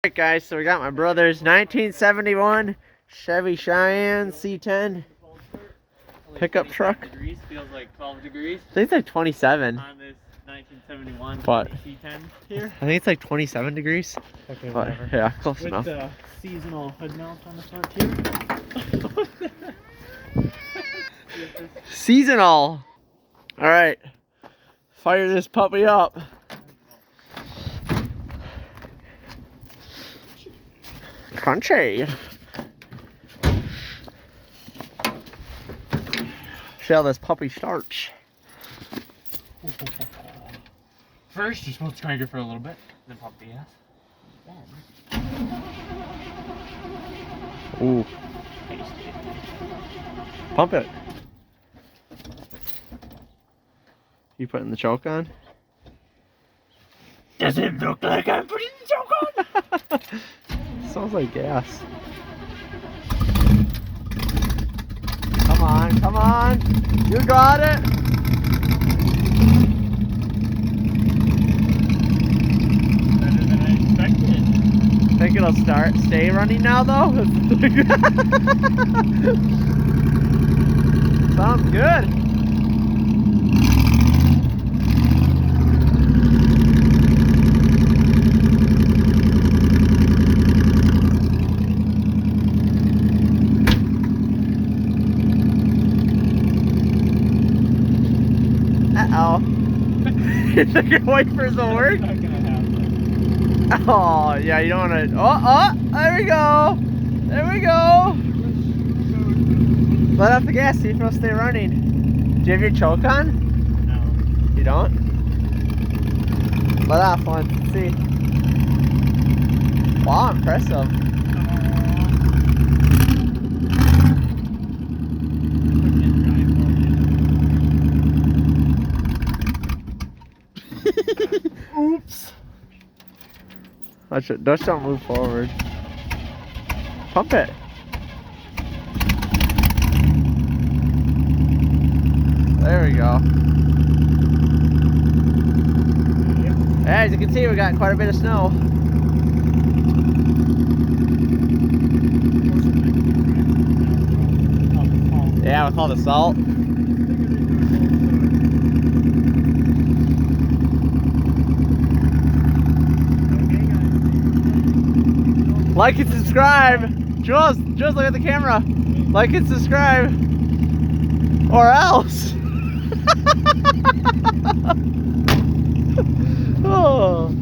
Alright guys, so we got my brother's 1971 Chevy Cheyenne C10 pickup truck. Feels like 12 degrees. I think it's like 27. On this 1971 But C10 here. I think it's like 27 degrees. Okay, But whatever. yeah, close With enough. the seasonal hood mount on the front here. Seasonal. Alright. Fire this puppy up. Crunchy. See how this puppy starts. First, you're supposed to crank it for a little bit, then pop the gas. Ooh. Pump it. You putting the choke on? Does it look like I'm putting the choke on? Smells like gas. Come on, come on. You got it. Better than I expected. Think it'll stay running now though? Sounds good. Uh-oh. You think your wipers will work? Not gonna happen. Oh, yeah, you don't want to... Oh, there we go. There we go. Let off the gas, see if it'll stay running. Do you have your choke on? No. You don't? Let off once, let's see. Wow, impressive. Oops. Just don't move forward. Pump it. There we go. Yeah, as you can see, we got quite a bit of snow. Yeah, with all the salt. Like and subscribe. Jules, look at the camera. Like and subscribe. Or else. Oh.